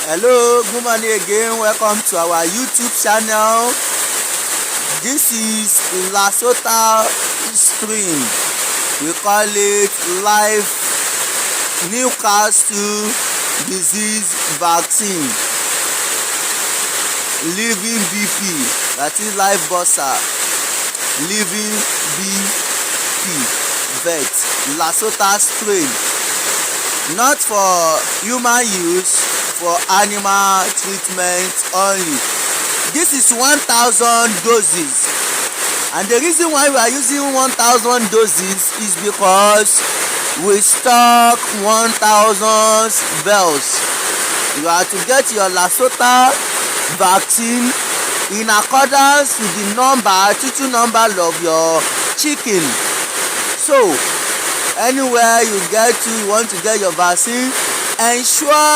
Hello, good morning again. Welcome to our YouTube channel. This is LASOTA stream. We call it live Newcastle disease vaccine. Living BP, that is live buster. Living BP vet LASOTA strain. Not for human use, for animal treatment only. This is 1,000 doses, and the reason why we are using 1,000 doses is because we stock 1,000 bells. You are to get your LASOTA vaccine in accordance with the total number of your chicken. So anywhere you get to, you want to get your vaccine, ensure